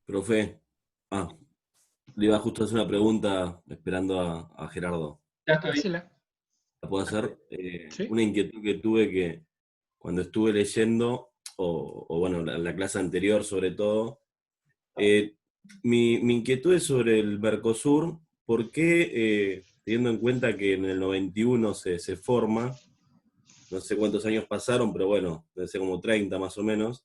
Profe, ah, le iba justo a hacer una pregunta esperando a Gerardo. Ya estoy. Hacela. ¿La puedo hacer? ¿Sí? Una inquietud que tuve que cuando estuve leyendo, o bueno, la clase anterior sobre todo, eh, mi inquietud es sobre el Mercosur. ¿Por qué, teniendo en cuenta que en el 91 se forma, no sé cuántos años pasaron, pero bueno, debe ser como 30 más o menos,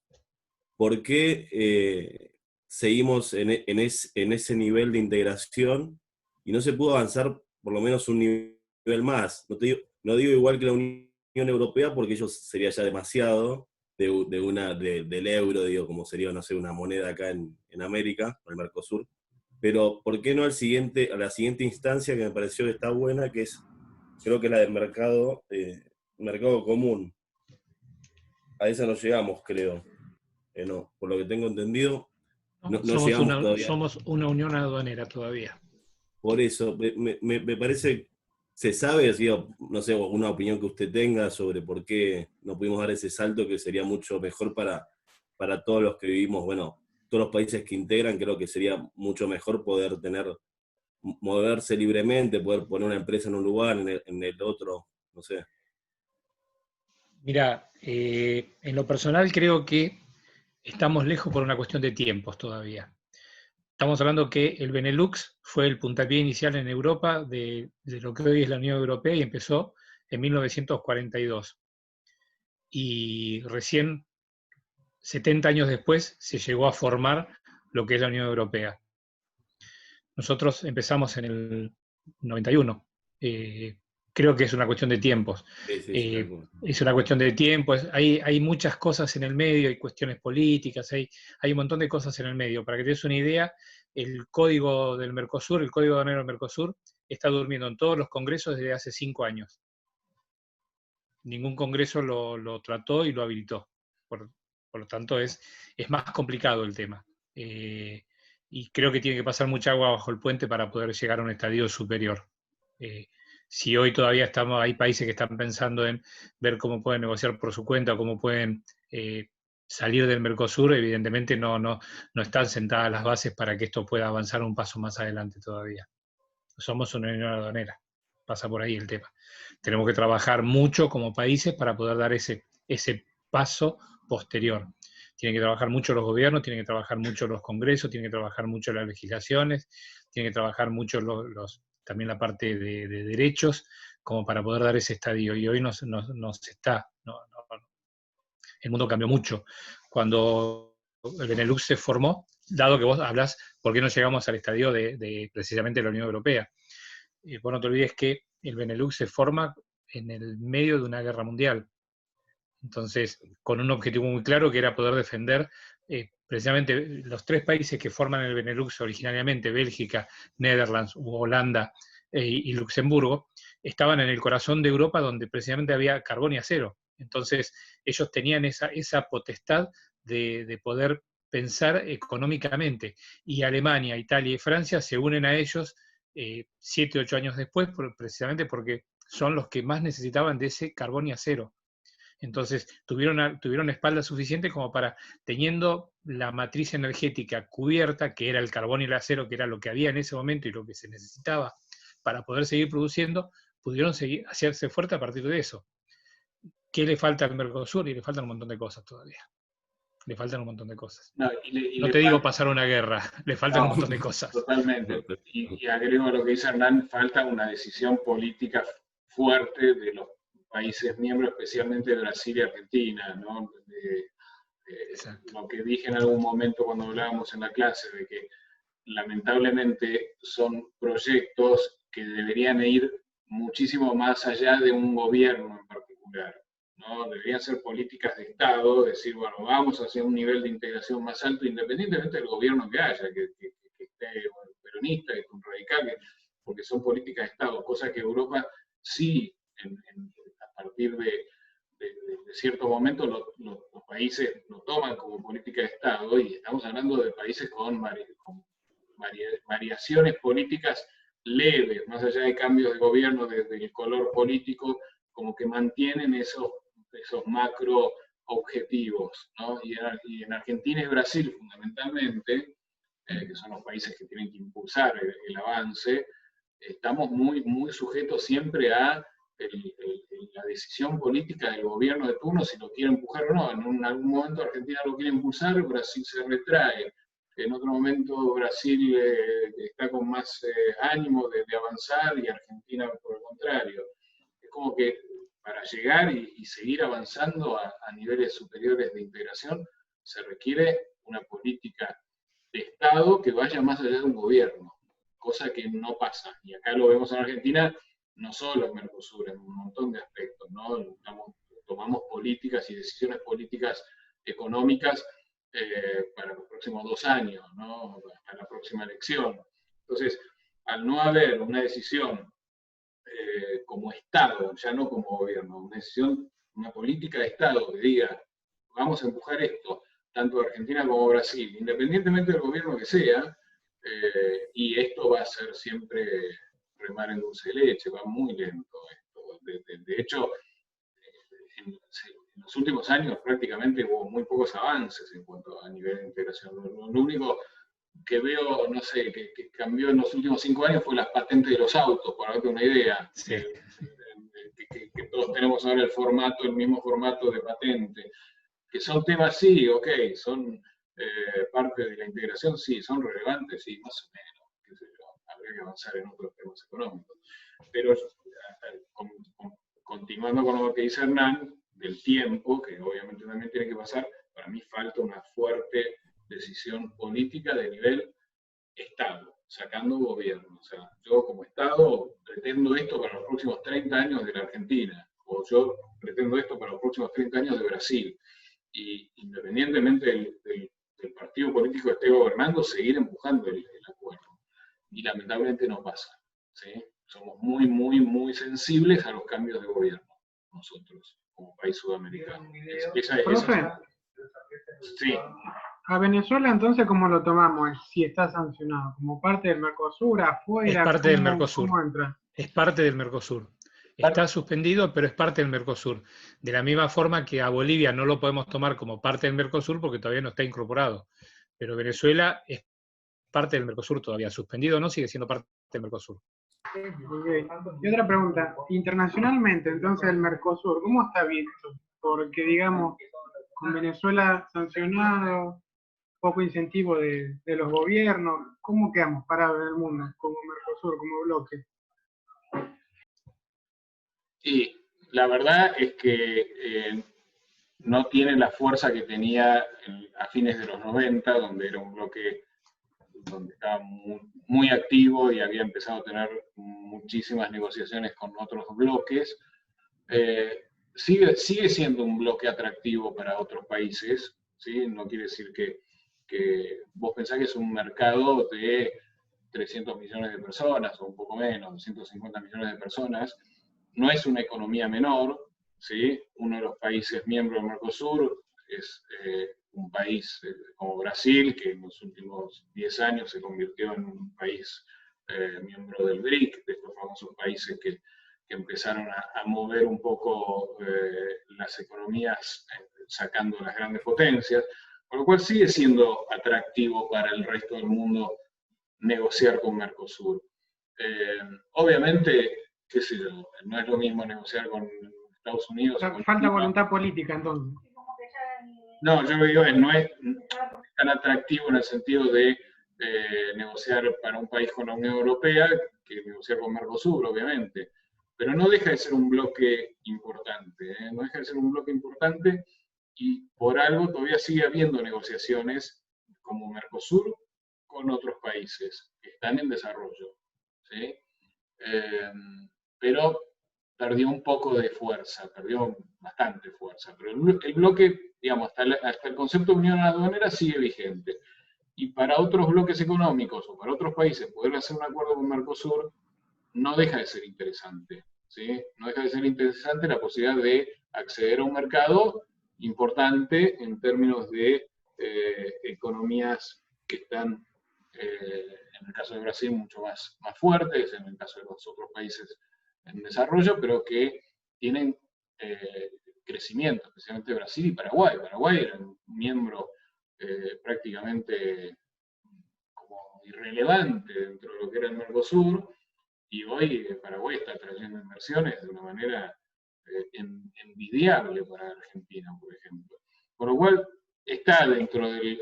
por qué seguimos en ese nivel de integración y no se pudo avanzar por lo menos un nivel más? No digo igual que la Unión Europea, porque ellos sería ya demasiado del euro, digo, como sería, no sé, una moneda acá en América, o el Mercosur. Pero ¿por qué no a la siguiente instancia que me pareció que está buena, que es, creo que la del mercado común? A esa no llegamos, creo. No, por lo que tengo entendido, No, no llegamos todavía. somos una unión aduanera todavía. Por eso, me parece, se sabe, digo, no sé, una opinión que usted tenga sobre por qué no pudimos dar ese salto que sería mucho mejor para todos los que vivimos, bueno, todos los países que integran. Creo que sería mucho mejor poder moverse libremente, poder poner una empresa en un lugar, en el otro, no sé. Mira, en lo personal creo que estamos lejos por una cuestión de tiempos todavía. Estamos hablando que el Benelux fue el puntapié inicial en Europa de lo que hoy es la Unión Europea y empezó en 1942. Y recién, 70 años después, se llegó a formar lo que es la Unión Europea. Nosotros empezamos en el 91. Creo que es una cuestión de tiempos. Sí, sí, sí, tal cual. Es una cuestión de tiempos. Hay muchas cosas en el medio, hay cuestiones políticas, hay un montón de cosas en el medio. Para que te des una idea, el código del Mercosur, el código aduanero del Mercosur, está durmiendo en todos los congresos desde hace 5 años. Ningún congreso lo trató y lo habilitó. Por lo tanto, es más complicado el tema. Y creo que tiene que pasar mucha agua bajo el puente para poder llegar a un estadio superior. Si hoy todavía hay países que están pensando en ver cómo pueden negociar por su cuenta, cómo pueden salir del Mercosur, evidentemente no están sentadas las bases para que esto pueda avanzar un paso más adelante todavía. Somos una unión aduanera, pasa por ahí el tema. Tenemos que trabajar mucho como países para poder dar ese paso posterior. Tienen que trabajar mucho los gobiernos, tienen que trabajar mucho los congresos, tienen que trabajar mucho las legislaciones, tienen que trabajar mucho también la parte de derechos, como para poder dar ese estadio. Y hoy no se está. El mundo cambió mucho. Cuando el Benelux se formó, dado que vos hablas, ¿por qué no llegamos al estadio de precisamente la Unión Europea? Vos no te olvides que el Benelux se forma en el medio de una guerra mundial. Entonces, con un objetivo muy claro que era poder defender precisamente los 3 países que forman el Benelux originariamente, Bélgica, Netherlands, Holanda y Luxemburgo, estaban en el corazón de Europa donde precisamente había carbón y acero. Entonces, ellos tenían esa potestad de poder pensar económicamente. Y Alemania, Italia y Francia se unen a ellos 7, 8 años después, precisamente porque son los que más necesitaban de ese carbón y acero. Entonces, tuvieron espalda suficiente como para, teniendo la matriz energética cubierta, que era el carbón y el acero, que era lo que había en ese momento y lo que se necesitaba para poder seguir produciendo, pudieron hacerse fuerte a partir de eso. ¿Qué le falta al Mercosur? Y le faltan un montón de cosas todavía. Le faltan un montón de cosas. No, No le te digo falta, pasar una guerra, le faltan un no, montón de cosas. totalmente. Y agrego a lo que dice Hernán, falta una decisión política fuerte de los países miembros, especialmente Brasil y Argentina, ¿no? Exacto. Lo que dije en algún momento cuando hablábamos en la clase, de que lamentablemente son proyectos que deberían ir muchísimo más allá de un gobierno en particular, ¿no? Deberían ser políticas de Estado, decir, bueno, vamos hacia un nivel de integración más alto, independientemente del gobierno que haya, que esté peronista, que esté un radical, porque son políticas de Estado, cosa que Europa sí, a partir de ciertos momentos los países lo toman como política de Estado, y estamos hablando de países con variaciones políticas leves, más allá de cambios de gobierno desde el color político, como que mantienen esos macro objetivos, ¿no? Y en Argentina y Brasil fundamentalmente que son los países que tienen que impulsar el avance, estamos muy sujetos siempre a la decisión política del gobierno de turno, si lo quiere empujar o no. En algún momento Argentina lo quiere impulsar, Brasil se retrae. En otro momento Brasil está con más ánimo de avanzar y Argentina por el contrario. Es como que para llegar y seguir avanzando a niveles superiores de integración se requiere una política de Estado que vaya más allá de un gobierno, cosa que no pasa. Y acá lo vemos en Argentina, no solo en Mercosur, en un montón de aspectos, ¿no? Tomamos políticas y decisiones políticas económicas para los próximos 2 años, ¿no? Hasta la próxima elección. Entonces, al no haber una decisión como Estado, ya no como gobierno, una decisión, una política de Estado que diga, vamos a empujar esto, tanto Argentina como Brasil, independientemente del gobierno que sea, y esto va a ser siempre remar en dulce de leche, va muy lento esto. De hecho, en los últimos años prácticamente hubo muy pocos avances en cuanto a nivel de integración. Lo único que veo, no sé, que cambió en los últimos 5 años fue las patentes de los autos, para darte una idea. Sí. Que todos tenemos ahora el mismo formato de patente. Que son temas, sí, ok, son parte de la integración, sí, son relevantes, sí, más o menos, qué sé yo, habría que avanzar en otros temas económicos. Pero continuando con lo que dice Hernán, del tiempo, que obviamente también tiene que pasar, para mí falta una fuerte decisión política de nivel Estado, sacando gobierno. O sea, yo como Estado pretendo esto para los próximos 30 años de la Argentina, o yo pretendo esto para los próximos 30 años de Brasil. Y independientemente del partido político que esté gobernando, seguir empujando el acuerdo. Y lamentablemente no pasa. ¿Sí? Somos muy sensibles a los cambios de gobierno, nosotros, como país sudamericano. Profe, sí. a Venezuela entonces, ¿cómo lo tomamos? Si está sancionado, ¿como parte del Mercosur, afuera? Es parte del Mercosur. ¿Cómo entra? Es parte del Mercosur. Está suspendido, pero es parte del Mercosur. De la misma forma que a Bolivia no lo podemos tomar como parte del Mercosur porque todavía no está incorporado. Pero Venezuela es parte del Mercosur todavía. Suspendido o no, sigue siendo parte del Mercosur. Okay. Y otra pregunta, internacionalmente, entonces el Mercosur, ¿cómo está visto? Porque, digamos, con Venezuela sancionado, poco incentivo de los gobiernos, ¿cómo quedamos parados en el mundo como Mercosur, como bloque? Y la verdad es que no tiene la fuerza que tenía a fines de los 90, donde era un bloque donde estaba muy activo y había empezado a tener muchísimas negociaciones con otros bloques. Sigue siendo un bloque atractivo para otros países, ¿sí? No quiere decir que vos pensás que es un mercado de 300 millones de personas, o un poco menos, 250 millones de personas. No es una economía menor, ¿sí? Uno de los países miembros del Mercosur es un país como Brasil, que en los últimos 10 años se convirtió en un país miembro del BRIC, de estos famosos países que empezaron a mover un poco las economías sacando las grandes potencias, por lo cual sigue siendo atractivo para el resto del mundo negociar con Mercosur. Obviamente, qué sé yo, no es lo mismo negociar con Estados Unidos. Falta voluntad política, entonces. No, yo digo, no es tan atractivo en el sentido de negociar para un país con la Unión Europea que negociar con Mercosur, obviamente. Pero no deja de ser un bloque importante, no deja de ser un bloque importante y por algo todavía sigue habiendo negociaciones como Mercosur con otros países que están en desarrollo, ¿sí? Pero perdió un poco de fuerza, perdió bastante fuerza, pero el bloque, digamos, hasta el concepto de unión aduanera sigue vigente. Y para otros bloques económicos o para otros países poder hacer un acuerdo con Mercosur no deja de ser interesante, ¿sí? No deja de ser interesante la posibilidad de acceder a un mercado importante en términos de economías que están, en el caso de Brasil, mucho más fuertes, en el caso de los otros países en desarrollo, pero que tienen crecimiento, especialmente Brasil y Paraguay. Paraguay era un miembro prácticamente relevante dentro de lo que era el Mercosur, y hoy Paraguay está trayendo inversiones de una manera envidiable para Argentina, por ejemplo. Por lo cual, está dentro de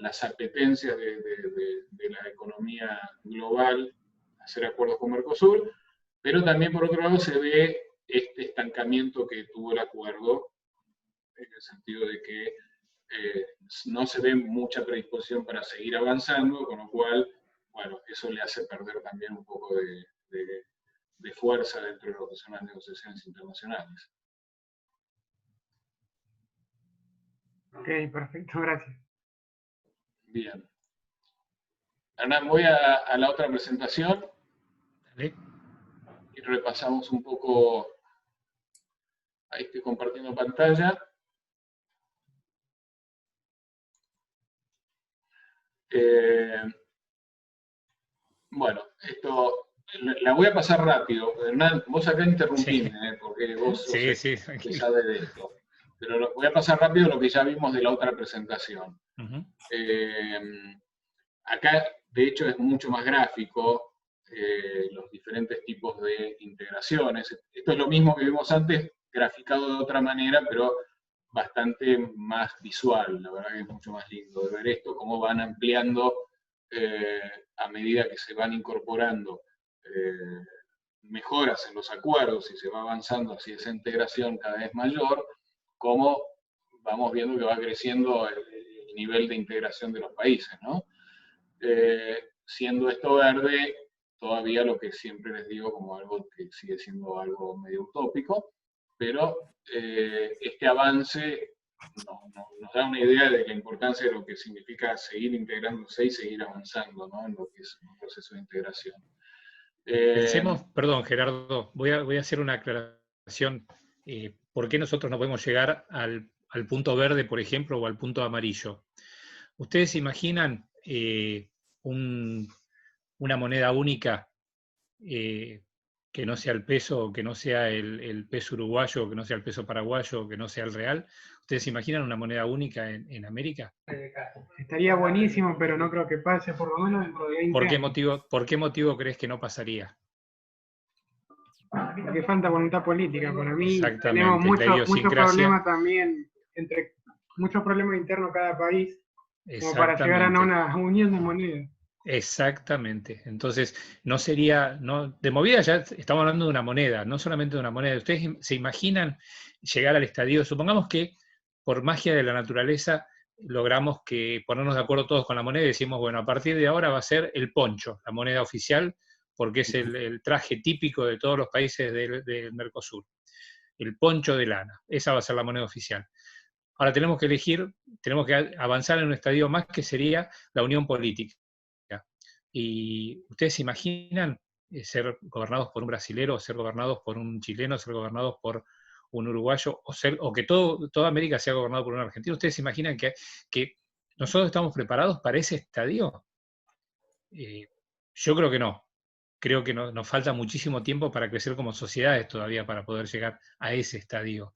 las apetencias de la economía global hacer acuerdos con Mercosur, pero también por otro lado se ve este estancamiento que tuvo el acuerdo, en el sentido de que no se ve mucha predisposición para seguir avanzando, con lo cual, bueno, eso le hace perder también un poco de fuerza dentro de lo que son las negociaciones internacionales. Ok, perfecto, gracias. Bien. Hernán, voy a la otra presentación. Dale. Y repasamos un poco. Ahí estoy compartiendo pantalla. Bueno, esto la voy a pasar rápido. Hernán, vos acá interrumpime, Sí. porque vos sos el que tranquilo. sabe de esto. Pero voy a pasar rápido lo que ya vimos de la otra presentación. Acá, de hecho, es mucho más gráfico los diferentes tipos de integraciones. Esto es lo mismo que vimos antes, graficado de otra manera, pero bastante más visual. La verdad que es mucho más lindo de ver esto, cómo van ampliando a medida que se van incorporando mejoras en los acuerdos y se va avanzando hacia esa integración cada vez mayor, cómo vamos viendo que va creciendo el nivel de integración de los países, ¿no? Siendo esto verde, todavía lo que siempre les digo como algo que sigue siendo algo medio utópico, pero este avance nos da una idea de la importancia de lo que significa seguir integrándose y seguir avanzando, ¿no?, en lo que es un proceso de integración. Pensemos, perdón Gerardo, voy a hacer una aclaración. ¿Por qué nosotros no podemos llegar al punto verde, por ejemplo, o al punto amarillo? ¿Ustedes imaginan una moneda única que no sea el peso, que no sea el peso uruguayo, que no sea el peso paraguayo, que no sea el real? ¿Ustedes imaginan una moneda única en América? Estaría buenísimo, pero no creo que pase, por lo menos dentro de 20 años. ¿Por qué motivo crees que no pasaría? Porque falta voluntad política. Para mí tenemos Exactamente, muchos problemas también, muchos problemas internos cada país, como para llegar a una unión de moneda. Exactamente. Entonces, no sería, de movida ya estamos hablando de una moneda, no solamente de una moneda. ¿Ustedes se imaginan llegar al estadio? Supongamos que por magia de la naturaleza logramos ponernos de acuerdo todos con la moneda y decimos, bueno, a partir de ahora va a ser el poncho, la moneda oficial, porque es el traje típico de todos los países del Mercosur. El poncho de lana, esa va a ser la moneda oficial. Ahora tenemos que elegir, tenemos que avanzar en un estadio más que sería la unión política. ¿Y ustedes se imaginan ser gobernados por un brasilero, ser gobernados por un chileno, ser gobernados por un uruguayo, o que toda América sea gobernado por un argentino? ¿Ustedes se imaginan que nosotros estamos preparados para ese estadio? Yo creo que no. Creo que nos falta muchísimo tiempo para crecer como sociedades todavía para poder llegar a ese estadio.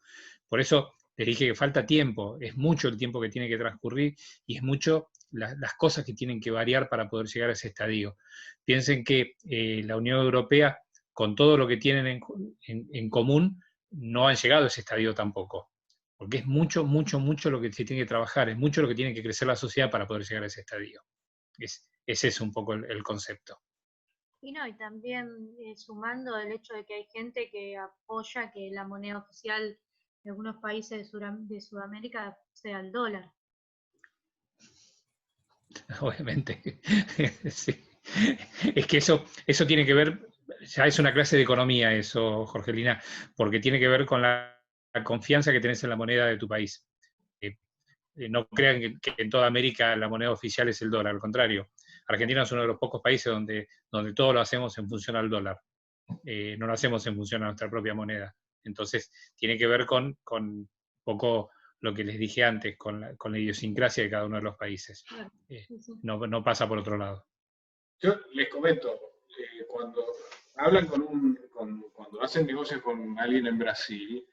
Por eso les dije que falta tiempo, es mucho el tiempo que tiene que transcurrir y es mucho las cosas que tienen que variar para poder llegar a ese estadio. Piensen que la Unión Europea, con todo lo que tienen en común, no han llegado a ese estadio tampoco. Porque es mucho, mucho, mucho lo que se tiene que trabajar, es mucho lo que tiene que crecer la sociedad para poder llegar a ese estadio. Ese es un poco el concepto. Y no, y también sumando el hecho de que hay gente que apoya que la moneda oficial de algunos países de Sudamérica sea el dólar. Obviamente. Sí. Es que eso tiene que ver, ya es una clase de economía eso, Jorgelina, porque tiene que ver con la confianza que tenés en la moneda de tu país. No crean que en toda América la moneda oficial es el dólar, al contrario. Argentina es uno de los pocos países donde todo lo hacemos en función al dólar. No lo hacemos en función a nuestra propia moneda. Entonces, tiene que ver con un poco lo que les dije antes, con la idiosincrasia de cada uno de los países. No pasa por otro lado. Yo les comento, cuando hablan cuando hacen negocios con alguien en Brasil,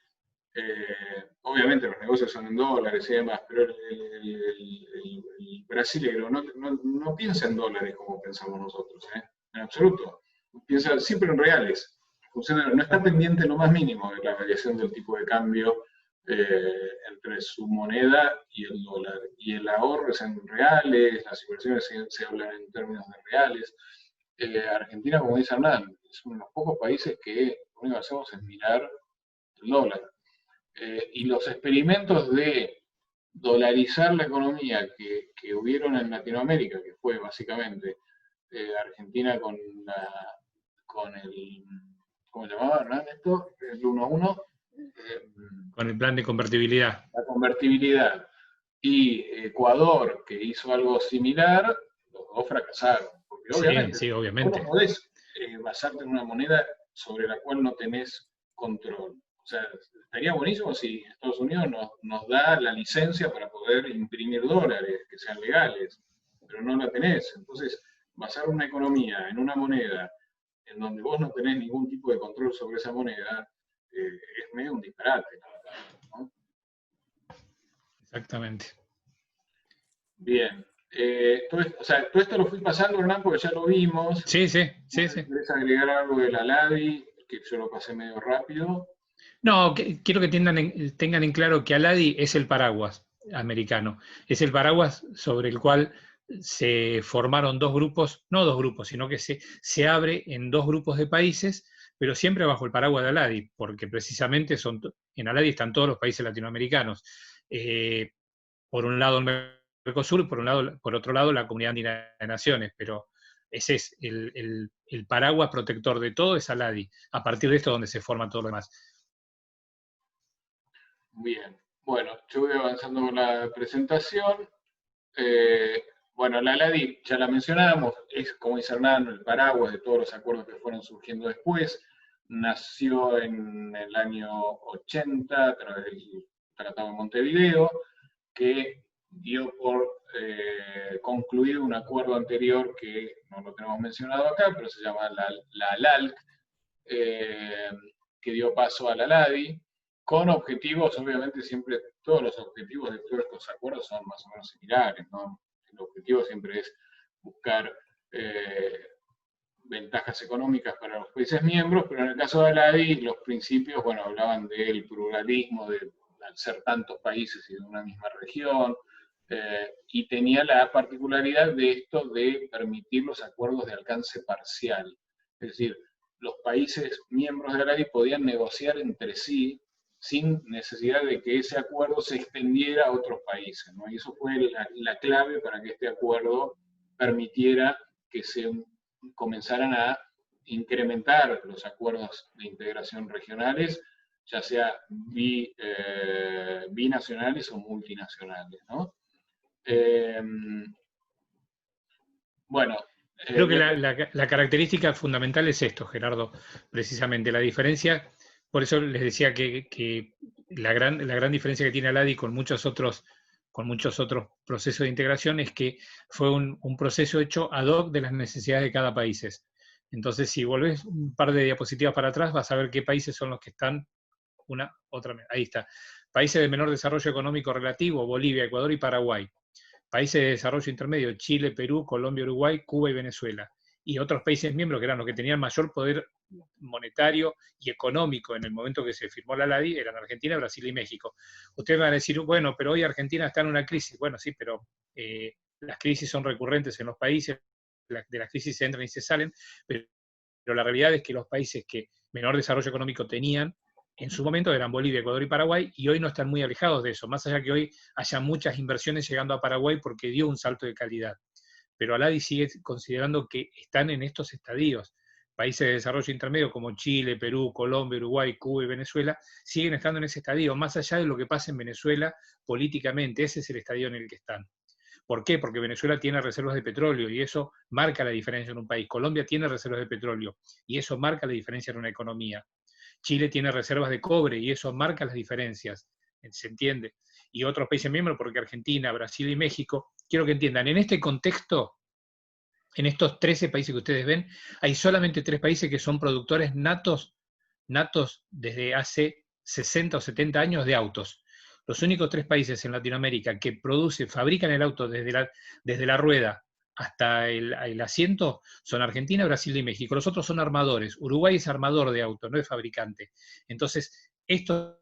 obviamente los negocios son en dólares y demás, pero el brasilero no piensa en dólares como pensamos nosotros, en absoluto. Piensa siempre en reales. No está pendiente lo más mínimo de la variación del tipo de cambio entre su moneda y el dólar. Y el ahorro es en reales, las inversiones se hablan en términos de reales. Argentina, como dice Hernán, es uno de los pocos países que lo único que hacemos es mirar el dólar. Y los experimentos de dolarizar la economía que hubieron en Latinoamérica, que fue básicamente Argentina con el, ¿cómo se llamaba, Hernán, esto? El 1-1. Con el plan de convertibilidad. La convertibilidad. Y Ecuador, que hizo algo similar, los dos fracasaron. Porque obviamente, sí, obviamente. no podés basarte en una moneda sobre la cual no tenés control. O sea, estaría buenísimo si Estados Unidos nos da la licencia para poder imprimir dólares que sean legales, pero no la tenés. Entonces, basar una economía en una moneda en donde vos no tenés ningún tipo de control sobre esa moneda, es medio un disparate, ¿no? Exactamente. Bien. Todo esto lo fui pasando, Hernán, porque ya lo vimos. Sí. ¿Querés agregar algo de la LADI? Que yo lo pasé medio rápido. No, quiero que tengan en claro que Aladi es el paraguas americano. Es el paraguas sobre el cual se formaron dos grupos, no dos grupos, sino que se abre en dos grupos de países, pero siempre bajo el paraguas de Aladi, porque precisamente en Aladi están todos los países latinoamericanos. Por un lado el Mercosur y por otro lado la Comunidad Andina de Naciones, pero ese es el paraguas protector de todo, es Aladi. A partir de esto es donde se forma todo lo demás. Bien, bueno, yo voy avanzando con la presentación. Bueno, la LADI ya la mencionamos, es, como dice Hernán, el paraguas de todos los acuerdos que fueron surgiendo después. Nació en el año 80 a través del Tratado de Montevideo, que dio por concluido un acuerdo anterior que no lo tenemos mencionado acá, pero se llama la ALALC, que dio paso a la LADI, con objetivos, obviamente siempre, todos los objetivos de todos estos acuerdos son más o menos similares, ¿no? El objetivo siempre es buscar ventajas económicas para los países miembros, pero en el caso de la ADI, los principios, bueno, hablaban del pluralismo, al ser tantos países y de una misma región, y tenía la particularidad de esto de permitir los acuerdos de alcance parcial. Es decir, los países miembros de la ADI podían negociar entre sí sin necesidad de que ese acuerdo se extendiera a otros países, ¿no? Y eso fue la clave para que este acuerdo permitiera que se comenzaran a incrementar los acuerdos de integración regionales, ya sea binacionales o multinacionales, ¿no? Bueno. Creo que la característica fundamental es esto, Gerardo, precisamente, la diferencia. Por eso les decía que la gran diferencia que tiene Aladi con muchos otros procesos de integración es que fue un proceso hecho ad hoc de las necesidades de cada país. Entonces, si volvés un par de diapositivas para atrás, vas a ver qué países son los que están ahí está. Países de menor desarrollo económico relativo, Bolivia, Ecuador y Paraguay. Países de desarrollo intermedio, Chile, Perú, Colombia, Uruguay, Cuba y Venezuela. Y otros países miembros que eran los que tenían mayor poder monetario y económico en el momento que se firmó la LADI eran Argentina, Brasil y México. Ustedes van a decir, bueno, pero hoy Argentina está en una crisis. Bueno, sí, pero las crisis son recurrentes en los países, de las crisis se entran y se salen, pero la realidad es que los países que menor desarrollo económico tenían, en su momento eran Bolivia, Ecuador y Paraguay, y hoy no están muy alejados de eso, más allá que hoy haya muchas inversiones llegando a Paraguay porque dio un salto de calidad. Pero Aladi sigue considerando que están en estos estadios. Países de desarrollo intermedio como Chile, Perú, Colombia, Uruguay, Cuba y Venezuela siguen estando en ese estadio, más allá de lo que pasa en Venezuela políticamente, ese es el estadio en el que están. ¿Por qué? Porque Venezuela tiene reservas de petróleo y eso marca la diferencia en un país. Colombia tiene reservas de petróleo y eso marca la diferencia en una economía. Chile tiene reservas de cobre y eso marca las diferencias, ¿se entiende? Y otros países miembros, porque Argentina, Brasil y México, quiero que entiendan, en este contexto, en estos 13 países que ustedes ven, hay solamente 3 países que son productores natos desde hace 60 o 70 años de autos. los únicos 3 países en Latinoamérica que fabrican el auto desde la rueda hasta el asiento son Argentina, Brasil y México. Los otros son armadores. Uruguay es armador de autos, no es fabricante. Entonces, estos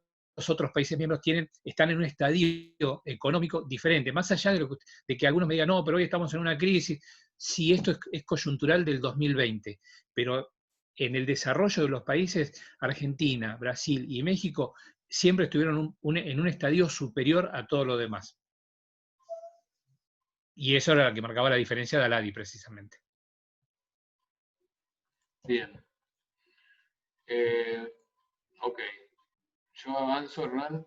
otros países miembros están en un estadio económico diferente, más allá de que algunos me digan, no, pero hoy estamos en una crisis. Sí, esto es coyuntural del 2020, pero en el desarrollo de los países, Argentina, Brasil y México siempre estuvieron en un estadio superior a todo lo demás. Y eso era lo que marcaba la diferencia de Aladi, precisamente. Bien. Ok. Yo avanzo, Hernán.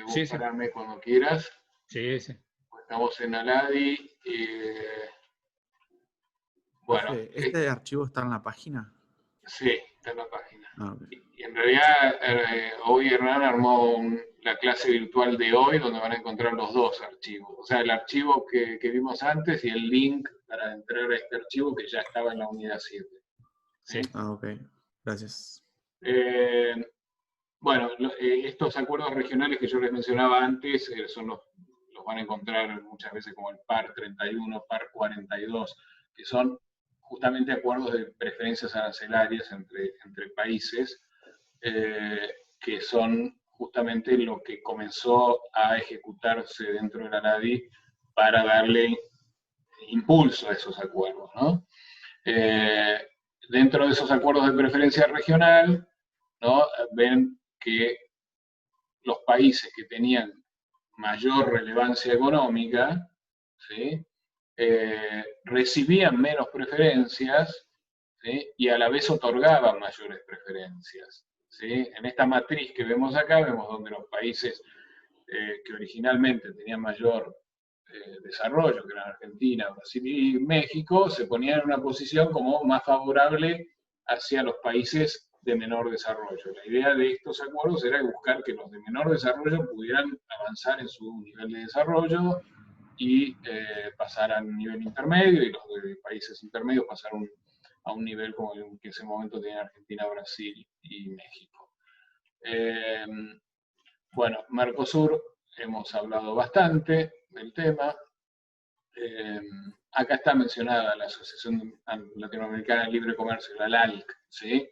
Vos Sí, sí. parame cuando quieras. Sí, sí. Estamos en Aladi. Bueno, Profe, ¿este archivo está en la página? sí, está en la página. Ah, ok. Y en realidad, hoy Hernán armó la clase virtual de hoy, donde van a encontrar los 2 archivos. O sea, el archivo que vimos antes y el link para entrar a este archivo que ya estaba en la unidad 7. ¿Sí? Ah, ok. Gracias. Bueno, estos acuerdos regionales que yo les mencionaba antes los van a encontrar muchas veces como el PAR 31, PAR 42, que son justamente acuerdos de preferencias arancelarias entre países, que son justamente lo que comenzó a ejecutarse dentro de la Aladi para darle impulso a esos acuerdos, ¿no? Dentro de esos acuerdos de preferencia regional, ¿no? Ven que los países que tenían mayor relevancia económica, ¿sí? Recibían menos preferencias, ¿sí? Y a la vez otorgaban mayores preferencias, ¿sí? En esta matriz que vemos acá, vemos donde los países que originalmente tenían mayor desarrollo, que eran Argentina, Brasil y México, se ponían en una posición como más favorable hacia los países de menor desarrollo. La idea de estos acuerdos era buscar que los de menor desarrollo pudieran avanzar en su nivel de desarrollo y pasar a un nivel intermedio, y los de países intermedios pasar a un nivel como el que en ese momento tenían Argentina, Brasil y México. Bueno, Mercosur, hemos hablado bastante del tema. Acá está mencionada la Asociación Latinoamericana de Libre Comercio, la LALC, ¿sí?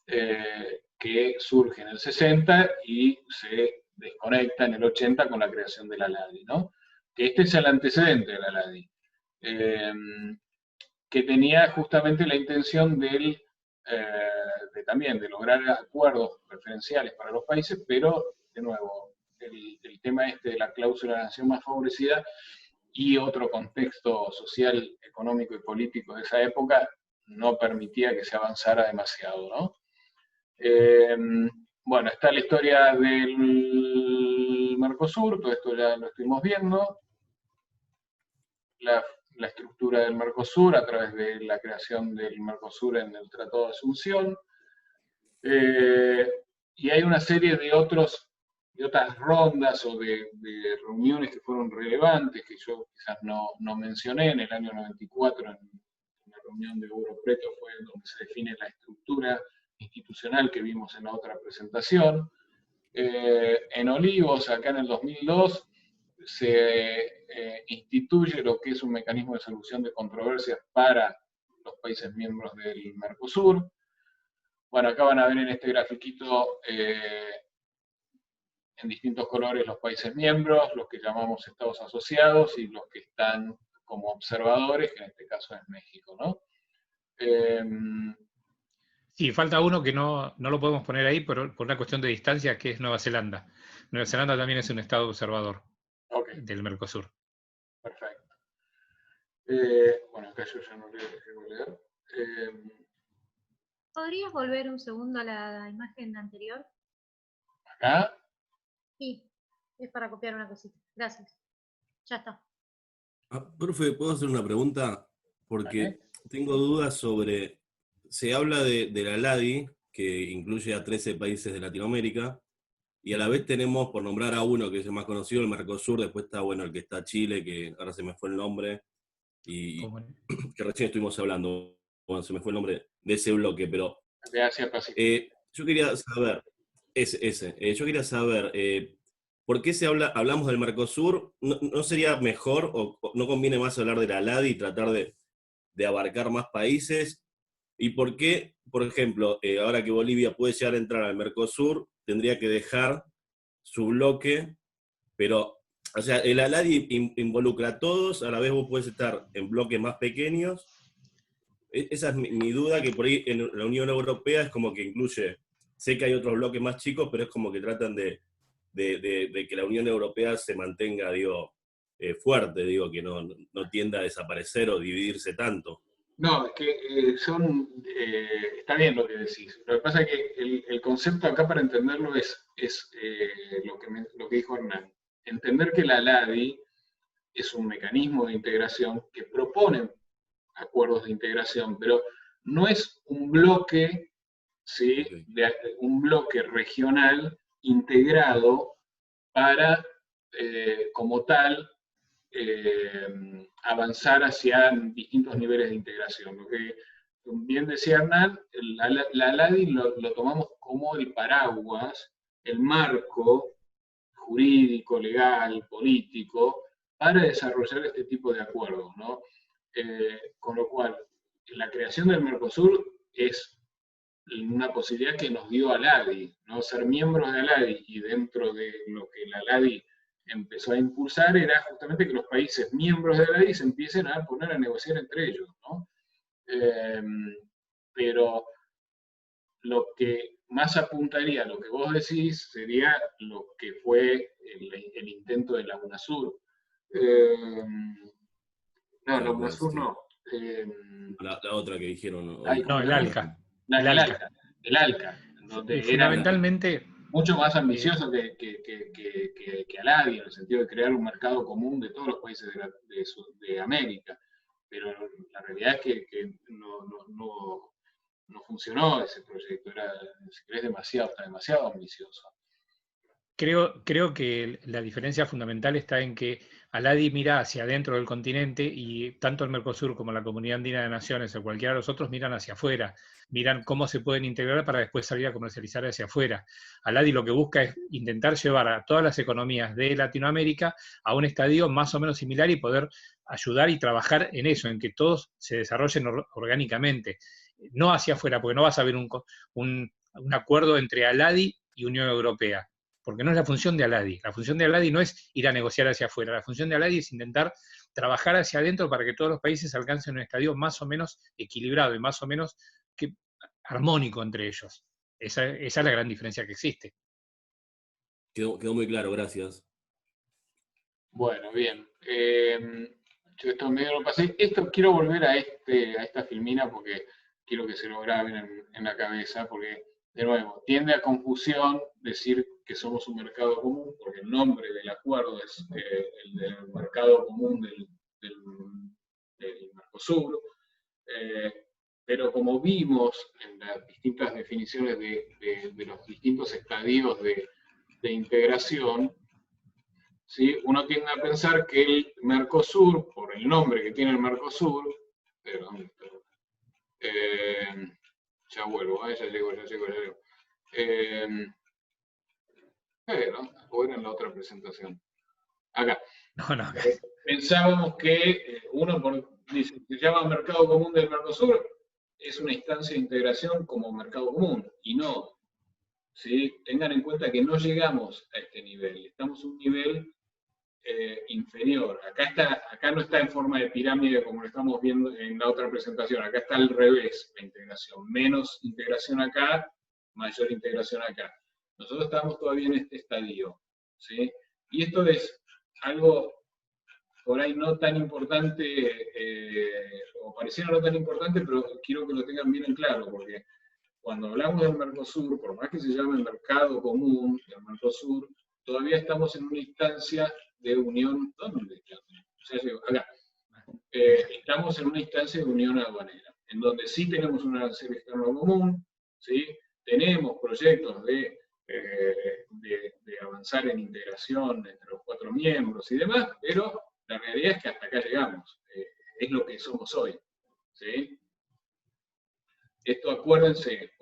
Que surge en el 60 y se desconecta en el 80 con la creación de la LADI, ¿no? Que este es el antecedente de la LADI, que tenía justamente la intención también de lograr acuerdos preferenciales para los países, pero, de nuevo, el tema este de la cláusula de la nación más favorecida y otro contexto social, económico y político de esa época no permitía que se avanzara demasiado, ¿no? Bueno, está la historia del Mercosur, todo esto ya lo estuvimos viendo. La estructura del Mercosur a través de la creación del Mercosur en el Tratado de Asunción. Y hay una serie de otras rondas o de reuniones que fueron relevantes, que yo quizás no mencioné. En el año 94, en la reunión de Europreto, fue donde se define la estructura institucional que vimos en la otra presentación. En Olivos, acá en el 2002, se instituye lo que es un mecanismo de solución de controversias para los países miembros del Mercosur. Bueno, acá van a ver en este grafiquito en distintos colores los países miembros, los que llamamos estados asociados y los que están como observadores, que en este caso es México, ¿no? Sí, falta uno que no lo podemos poner ahí por una cuestión de distancia, que es Nueva Zelanda. Nueva Zelanda también es un estado observador del Mercosur. Perfecto. Bueno, acá yo ya no leo, dejé de leer. ¿Podrías volver un segundo a la imagen anterior? ¿Acá? Sí, es para copiar una cosita. Gracias. Ya está. Profe, ¿puedo hacer una pregunta? Porque tengo dudas sobre... Se habla de la LADI, que incluye a 13 países de Latinoamérica, y a la vez tenemos, por nombrar a uno que es el más conocido, el Mercosur. Después está, bueno, el que está Chile, que ahora se me fue el nombre, y que recién estuvimos hablando, bueno, se me fue el nombre de ese bloque, pero... De Asia Pacífico. Yo quería saber, yo quería saber, ¿por qué hablamos del Mercosur? ¿No sería mejor o no conviene más hablar de la LADI y tratar de abarcar más países? ¿Y por qué, por ejemplo, ahora que Bolivia puede llegar a entrar al Mercosur, tendría que dejar su bloque? Pero, o sea, el ALADI involucra a todos, a la vez vos podés estar en bloques más pequeños. Esa es mi duda, que por ahí en la Unión Europea es como que incluye, sé que hay otros bloques más chicos, pero es como que tratan de que la Unión Europea se mantenga, digo, fuerte, digo, que no tienda a desaparecer o dividirse tanto. No, es que está bien lo que decís. Lo que pasa es que el concepto acá para entenderlo es lo que dijo Hernán. Entender que la LADI es un mecanismo de integración que propone acuerdos de integración, pero no es un bloque, ¿sí? Un bloque regional integrado para, como tal, avanzar hacia distintos niveles de integración. Lo que bien decía Hernán, la LADI lo tomamos como el paraguas, el marco jurídico, legal, político, para desarrollar este tipo de acuerdos, ¿no? Con lo cual, la creación del Mercosur es una posibilidad que nos dio ALADI, ¿no? Ser miembros de ALADI, y dentro de lo que la ALADI empezó a impulsar era justamente que los países miembros de ALADI se empiecen a poner a negociar entre ellos, ¿no? Pero lo que más apuntaría a lo que vos decís sería lo que fue el intento de la UNASUR. No, la UNASUR no. La otra que dijeron. No, el ALCA. El ALCA, donde fundamentalmente mucho más ambicioso que ALADI, en el sentido de crear un mercado común de todos los países de América. Pero la realidad es que no funcionó ese proyecto, está demasiado ambicioso. Creo que la diferencia fundamental está en que ALADI mira hacia adentro del continente y tanto el Mercosur como la Comunidad Andina de Naciones o cualquiera de los otros miran hacia afuera, miran cómo se pueden integrar para después salir a comercializar hacia afuera. ALADI lo que busca es intentar llevar a todas las economías de Latinoamérica a un estadio más o menos similar y poder ayudar y trabajar en eso, en que todos se desarrollen orgánicamente, no hacia afuera, porque no vas a ver un acuerdo entre ALADI y Unión Europea, porque no es la función de ALADI. La función de ALADI no es ir a negociar hacia afuera, la función de ALADI es intentar trabajar hacia adentro para que todos los países alcancen un estadio más o menos equilibrado y más o menos armónico entre ellos. Esa es la gran diferencia que existe. Quedó muy claro, gracias. Bueno, bien. Yo esto medio lo pasé. Esto quiero volver a esta filmina porque quiero que se lo graben en la cabeza, porque, de nuevo, tiende a confusión decir que somos un mercado común, porque el nombre del acuerdo es el del mercado común del Mercosur, pero como vimos en las distintas definiciones de los distintos estadios de integración, ¿sí? Uno tiende a pensar que el Mercosur, por el nombre que tiene el Mercosur, ya vuelvo, ya llego. Pero, o era en la otra presentación. Acá. No. Pensábamos que dice, se llama Mercado Común del Mercosur, es una instancia de integración como mercado común, y no. ¿Sí? Tengan en cuenta que no llegamos a este nivel, estamos a un nivel inferior. Acá no está en forma de pirámide como lo estamos viendo en la otra presentación, acá está al revés la integración, menos integración acá, mayor integración acá. Nosotros estamos todavía en este estadio, ¿sí? Y esto es algo por ahí no tan importante, o pareciera no tan importante, pero quiero que lo tengan bien en claro, porque cuando hablamos del Mercosur, por más que se llame mercado común del Mercosur, todavía estamos en una instancia de unión. ¿Dónde está? Acá. Estamos en una instancia de unión aduanera, en donde sí tenemos un arancel externo común, ¿sí? Tenemos proyectos de avanzar en integración entre los 4 miembros y demás, pero la realidad es que hasta acá llegamos. Es lo que somos hoy, ¿sí? Esto, acuérdense,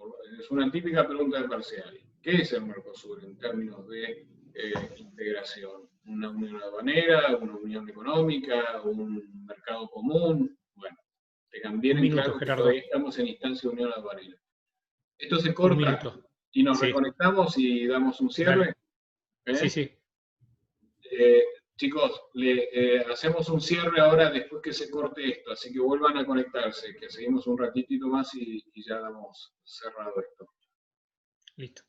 es una típica pregunta de parcial. ¿Qué es el Mercosur en términos de integración. Una unión aduanera, una unión económica, un mercado común. Bueno, tengan bien en claro que todavía estamos en instancia de unión aduanera. Esto se corta y nos reconectamos y damos un cierre. Sí, sí. Chicos, hacemos un cierre ahora después que se corte esto, así que vuelvan a conectarse, que seguimos un ratitito más y ya damos cerrado esto. Listo.